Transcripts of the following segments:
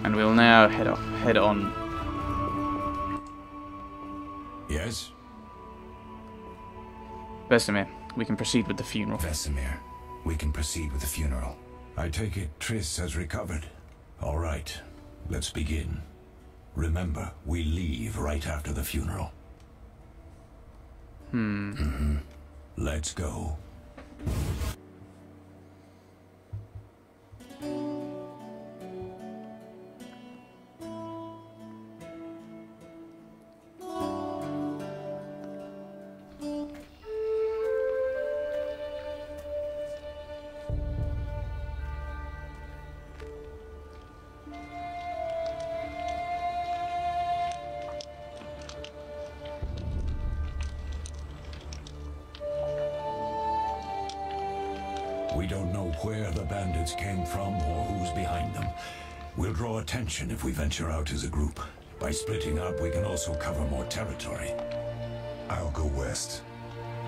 And we'll now head on. Yes? Vesemir, we can proceed with the funeral. Vesemir, we can proceed with the funeral. I take it Triss has recovered. All right, let's begin. Remember, we leave right after the funeral. Let's go. We don't know where the bandits came from or who's behind them. We'll draw attention if we venture out as a group. By splitting up, we can also cover more territory. I'll go west.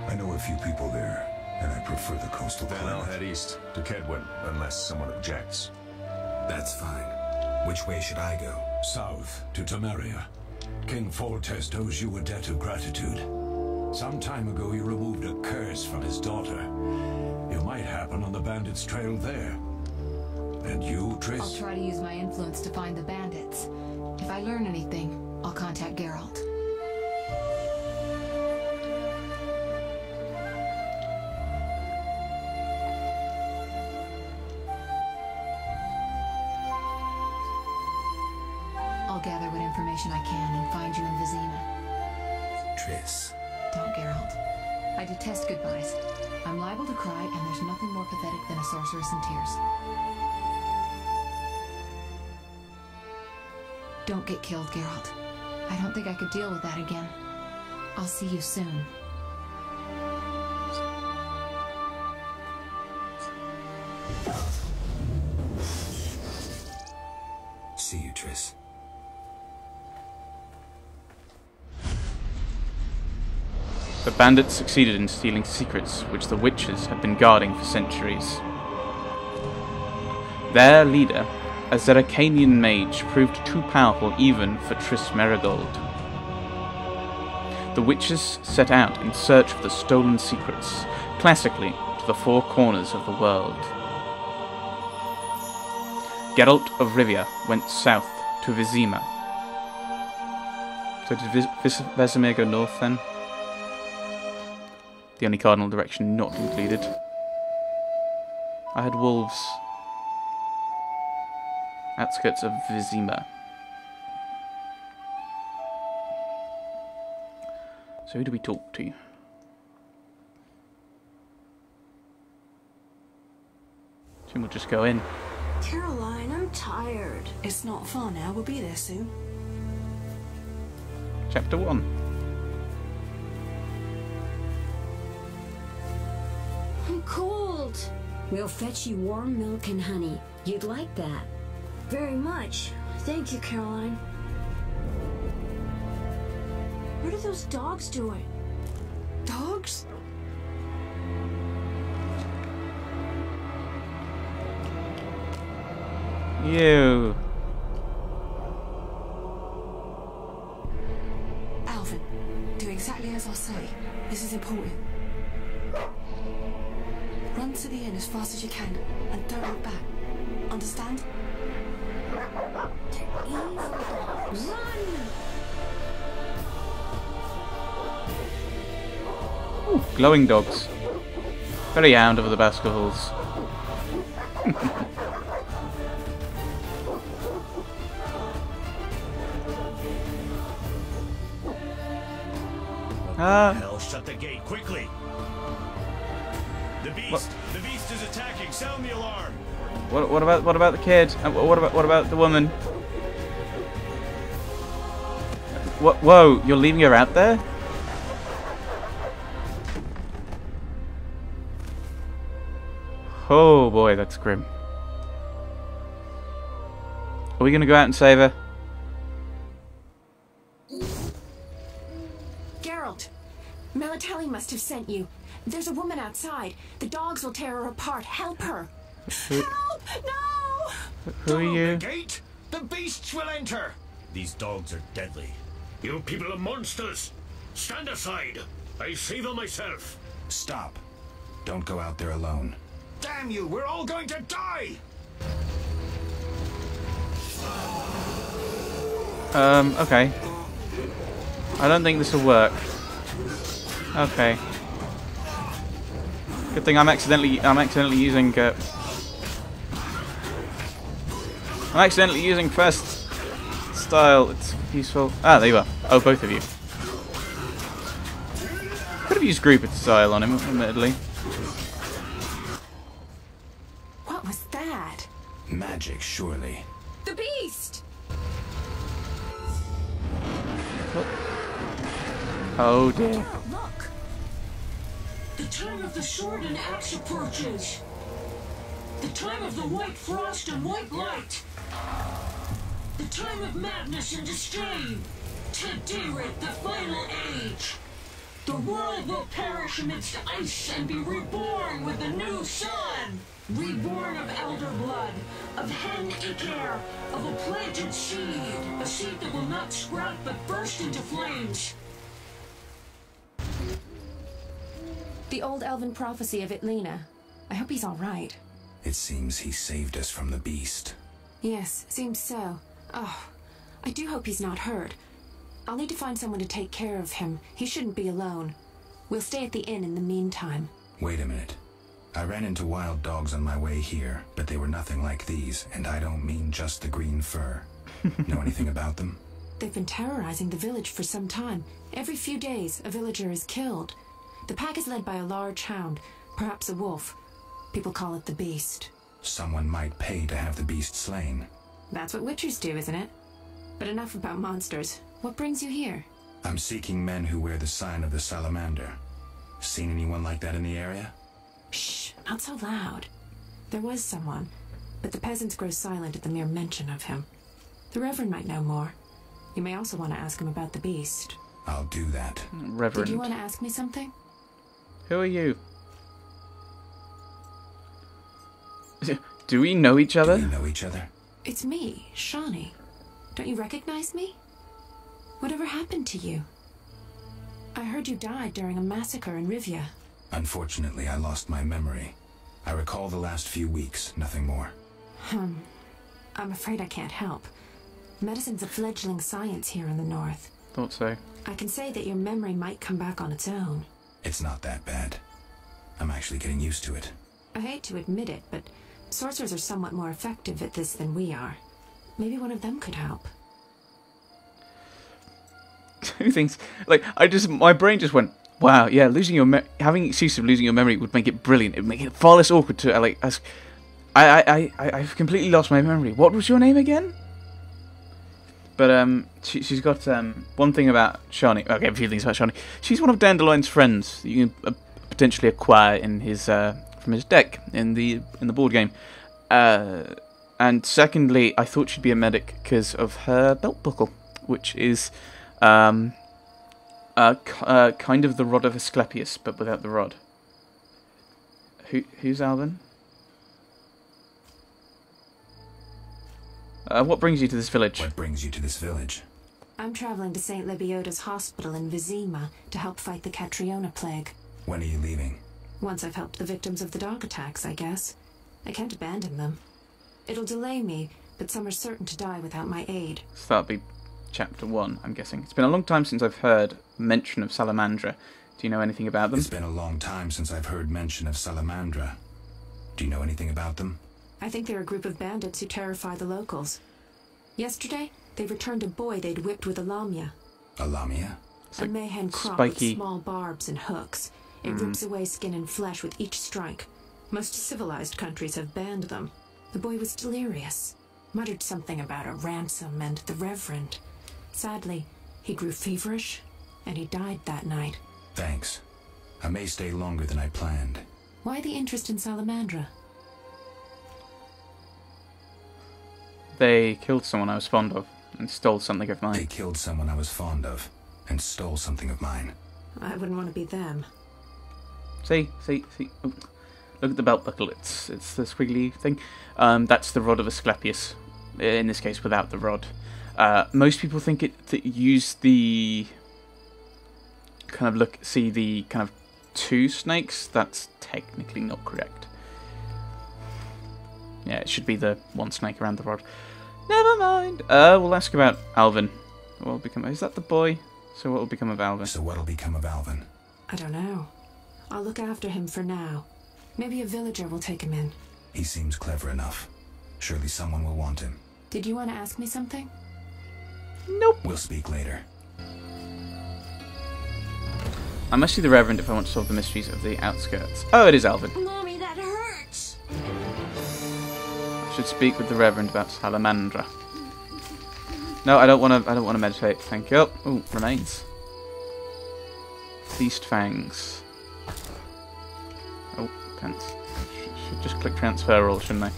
I know a few people there, and I prefer the coastal Then climate. I'll head east to Kedwin, unless someone objects. That's fine. Which way should I go? South to Temeria. King Foltest owes you a debt of gratitude. Some time ago, you removed a curse from his daughter. You might happen on the bandits' trail there. And you, Triss? I'll try to use my influence to find the bandits. If I learn anything, I'll contact Geralt. I'll gather what information I can and find you in Vizima. Triss. Don't, Geralt. I detest goodbyes. I'm liable to cry, and there's nothing more pathetic than a sorceress in tears. Don't get killed, Geralt. I don't think I could deal with that again. I'll see you soon. See you, Triss. The bandits succeeded in stealing secrets which the witches had been guarding for centuries. Their leader, a Zeracanian mage, proved too powerful even for Triss Merigold. The witches set out in search of the stolen secrets, classically to the four corners of the world. Geralt of Rivia went south to Vizima. So did Vesemir go north then? The only cardinal direction not included. I had wolves. Outskirts of Vizima. So who do we talk to? I think we'll just go in. Caroline, I'm tired. It's not far now. We'll be there soon. Chapter 1. I'm cold. We'll fetch you warm milk and honey. You'd like that. Very much. Thank you, Caroline. What are those dogs doing? Dogs? You. Alvin, do exactly as I say. This is important. Run to the inn as fast as you can, and don't look back. Understand? They're evil dogs. Run! Ooh, glowing dogs. Very hound over the Baskervilles. Hell, shut the gate quickly. The beast is attacking. Sound the alarm. What about the kid? What about the woman? What? Whoa! You're leaving her out there? Oh boy, that's grim. Are we gonna go out and save her? Geralt, Melatelli must have sent you. There's a woman outside. The dogs will tear her apart. Help her. Help! No! Who are you? The gate? The beasts will enter! These dogs are deadly. You people are monsters! Stand aside! I see them myself! Stop. Don't go out there alone. Damn you, we're all going to die! Okay. I don't think this will work. Okay. Good thing I'm accidentally using first style. It's useful. Ah, there you are. Oh, both of you. Could have used group style on him, admittedly. What was that? Magic, surely. The beast! Oh dear. Look! The time of the sword and axe approaches. The time of the white frost and white light. The time of madness and disdain. Today, the final age. The world will perish amidst ice and be reborn with the new sun. Reborn of elder blood, of hen Iker, of a planted seed. A seed that will not sprout but burst into flames. The old elven prophecy of Itlena. I hope he's all right. It seems he saved us from the beast. Yes, seems so. Oh, I do hope he's not hurt. I'll need to find someone to take care of him. He shouldn't be alone. We'll stay at the inn in the meantime. Wait a minute. I ran into wild dogs on my way here, but they were nothing like these, and I don't mean just the green fur. Know anything about them? They've been terrorizing the village for some time. Every few days, a villager is killed. The pack is led by a large hound, perhaps a wolf. People call it the beast. Someone might pay to have the beast slain. That's what witchers do, isn't it? But enough about monsters. What brings you here? I'm seeking men who wear the sign of the salamander. Seen anyone like that in the area? Shh, not so loud. There was someone, but the peasants grow silent at the mere mention of him. The Reverend might know more. You may also want to ask him about the beast. I'll do that. Reverend. Did you want to ask me something? Who are you? Do we know each other? Do we know each other? It's me, Shawnee. Don't you recognize me? Whatever happened to you? I heard you died during a massacre in Rivia. Unfortunately, I lost my memory. I recall the last few weeks, nothing more. I'm afraid I can't help. Medicine's a fledgling science here in the north. Thought so. I can say that your memory might come back on its own. It's not that bad. I'm actually getting used to it. I hate to admit it, but sorcerers are somewhat more effective at this than we are. Maybe one of them could help. Two things. Like, my brain just went, wow, yeah, having excuse of losing your memory would make it brilliant. It would make it far less awkward to, like, ask. I've completely lost my memory. What was your name again? But, she's got, one thing about Shawnee. Okay, a few things about Shawnee. She's one of Dandelion's friends that you can potentially acquire in his, from his deck in the board game. And secondly, I thought she'd be a medic because of her belt buckle, which is kind of the rod of Asclepius, but without the rod. Who's Alvin? What brings you to this village? What brings you to this village? I'm traveling to St. Lebioda's hospital in Vizima to help fight the Catriona plague. When are you leaving? Once I've helped the victims of the dog attacks, I guess. I can't abandon them. It'll delay me, but some are certain to die without my aid. So that'll be chapter 1, I'm guessing. It's been a long time since I've heard mention of Salamandra. Do you know anything about them? It's been a long time since I've heard mention of Salamandra. Do you know anything about them? I think they're a group of bandits who terrify the locals. Yesterday, they returned a boy they'd whipped with a lamia. A lamia? A mayhen crop spiky with small barbs and hooks. It rips away skin and flesh with each strike. Most civilized countries have banned them. The boy was delirious. Muttered something about a ransom and the Reverend. Sadly, he grew feverish, and he died that night. Thanks. I may stay longer than I planned. Why the interest in Salamandra? They killed someone I was fond of and stole something of mine. They killed someone I was fond of and stole something of mine. I wouldn't want to be them. See. Oh, look at the belt buckle. It's the squiggly thing. That's the rod of Asclepius. in this case without the rod. Most people think it used the see the kind of 2 snakes. That's technically not correct. Yeah, it should be the 1 snake around the rod. Never mind. We'll ask about Alvin. What will become? Is that the boy? So what will become of Alvin? So what'll become of Alvin? I don't know. I'll look after him for now. Maybe a villager will take him in. He seems clever enough. Surely someone will want him. Did you want to ask me something? Nope. We'll speak later. I must see the Reverend if I want to solve the mysteries of the outskirts. Oh, it is Alvin. Mommy, that hurts. I should speak with the Reverend about Salamandra. No, I don't want to meditate. Thank you. Oh, remains. Beast fangs. Oh, pants. Should just click transfer all, shouldn't I?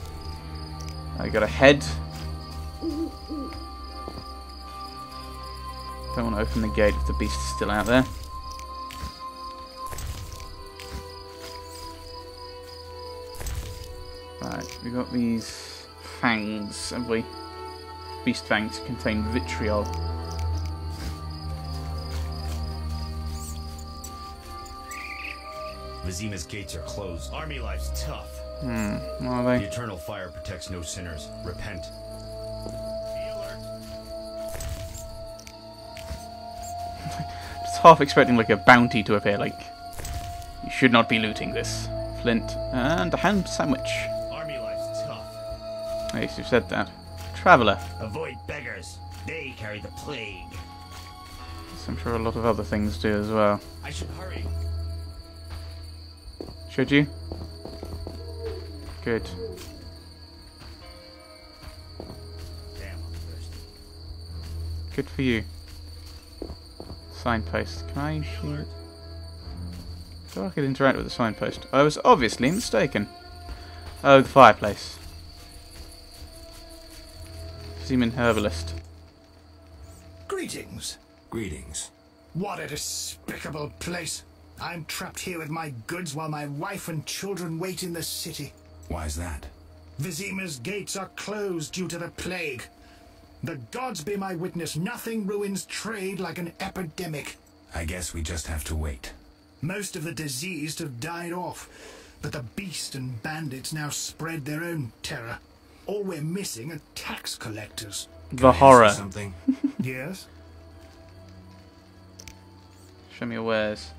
I got a head. Don't want to open the gate if the beast is still out there. Right, we got these fangs, have we? Beast fangs contain vitriol. Vizima's gates are closed. Army life's tough. Are they? The eternal fire protects no sinners. Repent. Be alert. Just half expecting like a bounty to appear, like you should not be looting this. Flint and a ham sandwich. Army life's tough. At least you've said that. Traveller. Avoid beggars. They carry the plague. So I'm sure a lot of other things do as well. I should hurry. Should you? Good. Damn, I'm thirsty. Good for you. Signpost. Can I shoot? I thought I could interact with the signpost. I was obviously mistaken. Oh, the fireplace. Seaman herbalist. Greetings. Greetings. What a despicable place. I'm trapped here with my goods while my wife and children wait in the city. Why's that? Vizima's gates are closed due to the plague. The gods be my witness, nothing ruins trade like an epidemic. I guess we just have to wait. Most of the diseased have died off, but the beast and bandits now spread their own terror. All we're missing are tax collectors. The horror. Something? Yes? Show me your wares.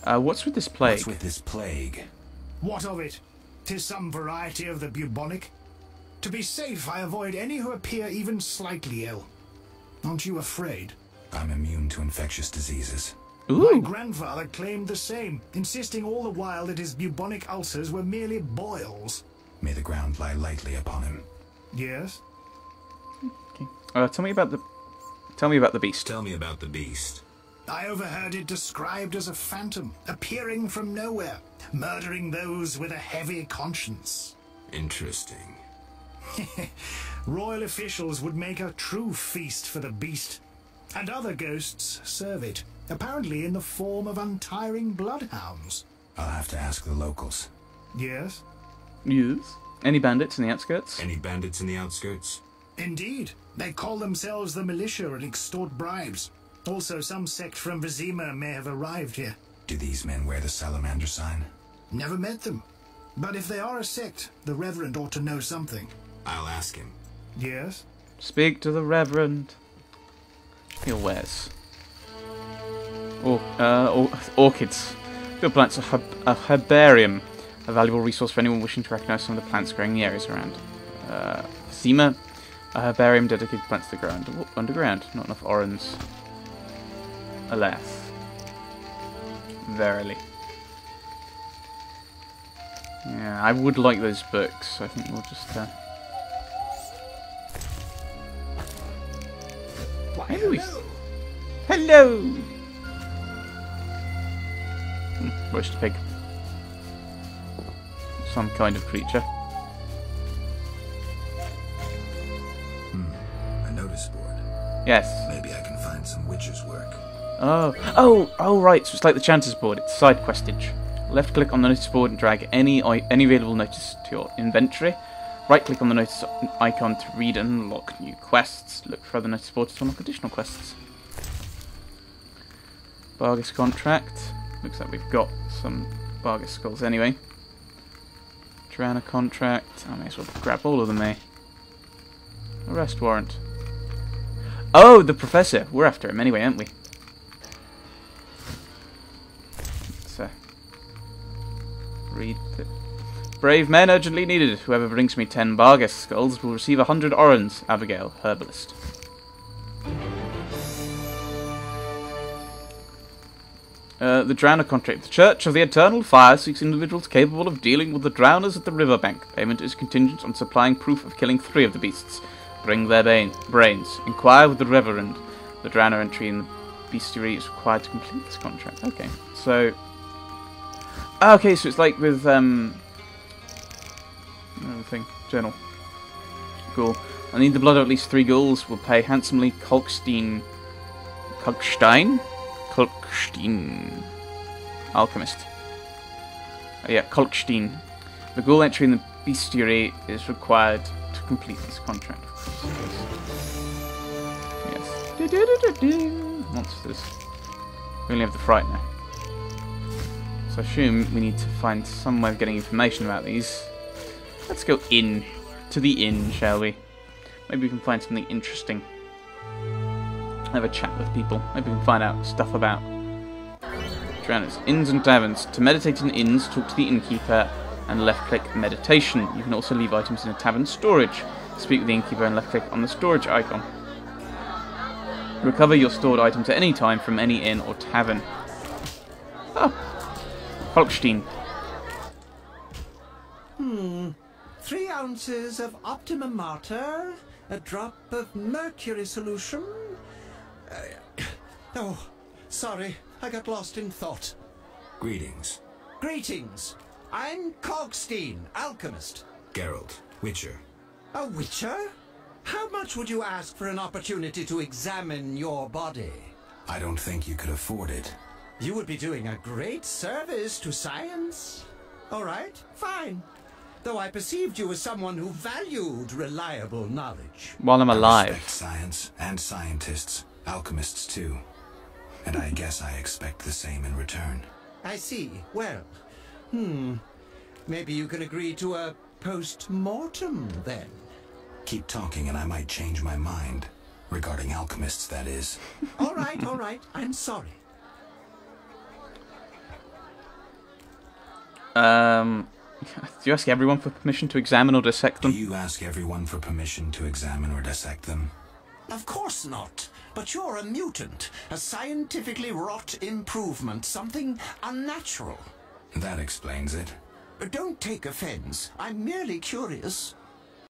What's with this plague? What's with this plague? What of it? 'Tis some variety of the bubonic. To be safe, I avoid any who appear even slightly ill. Aren't you afraid? I'm immune to infectious diseases. Ooh. My grandfather claimed the same, insisting all the while that his bubonic ulcers were merely boils. May the ground lie lightly upon him. Yes? Tell me about the beast. Tell me about the beast. I overheard it described as a phantom, appearing from nowhere, murdering those with a heavy conscience. Interesting. Royal officials would make a true feast for the beast, and other ghosts serve it, apparently in the form of untiring bloodhounds. I'll have to ask the locals. Yes? Yes. Any bandits in the outskirts? Any bandits in the outskirts? Indeed. They call themselves the militia and extort bribes. Also, some sect from Vizima may have arrived here. Do these men wear the salamander sign? Never met them. But if they are a sect, the Reverend ought to know something. I'll ask him. Yes? Speak to the Reverend. Your wares. Orchids. Good plants. A herbarium. A valuable resource for anyone wishing to recognize some of the plants growing in the areas around. Zima. A herbarium dedicated to plants that grow underground. Not enough orans. Alas. Verily. Yeah, I would like those books. I think we'll just... Maybe Hello! Roast pig. Some kind of creature. A notice board. Yes. Maybe I can find some witcher's work. Oh, right. So it's like the chances board. It's side questage. Left click on the notice board and drag any available notice to your inventory. Right-click on the notice icon to read and unlock new quests. Look for other notice boards to unlock additional quests. Bargus contract. Looks like we've got some Bargus skulls anyway. Tirana contract. I may as well grab all of them, eh? Arrest warrant. Oh, the professor. We're after him anyway, aren't we? Let's read the... Brave men urgently needed. Whoever brings me 10 Bargus skulls will receive 100 orans. Abigail, herbalist. The Drowner contract. The Church of the Eternal Fire seeks individuals capable of dealing with the drowners at the riverbank. Payment is contingent on supplying proof of killing 3 of the beasts. Bring their brains. Inquire with the Reverend. The Drowner entry in the bestiary is required to complete this contract. Okay, so... Okay, so it's like with, another thing. Journal. Cool. I need the blood of at least 3 ghouls. Will pay handsomely. Kalkstein. Alchemist. Oh, yeah, Kalkstein. The ghoul entry in the bestiary is required to complete this contract. Yes. Monsters. We only have the Frightener. So I assume we need to find some way of getting information about these. Let's go in. To the inn, shall we? Maybe we can find something interesting. Have a chat with people. Maybe we can find out stuff about drowners. Inns and taverns. To meditate in inns, talk to the innkeeper and left-click meditation. You can also leave items in a tavern storage. Speak with the innkeeper and left-click on the storage icon. Recover your stored items at any time from any inn or tavern. Oh. Holstein. 3 ounces of Optimum Mater, a drop of mercury solution. Oh, sorry, I got lost in thought. Greetings. Greetings. I'm Kalkstein, alchemist. Geralt, Witcher. A witcher? How much would you ask for an opportunity to examine your body? I don't think you could afford it. You would be doing a great service to science. All right, fine. Though I perceived you as someone who valued reliable knowledge. While I'm alive. I respect science and scientists, alchemists too. And I guess I expect the same in return. I see. Well, maybe you can agree to a post-mortem then. Keep talking and I might change my mind. Regarding alchemists, that is. All right. I'm sorry. Do you ask everyone for permission to examine or dissect them? Do you ask everyone for permission to examine or dissect them? Of course not. But you're a mutant. A scientifically wrought improvement. Something unnatural. That explains it. Don't take offense. I'm merely curious.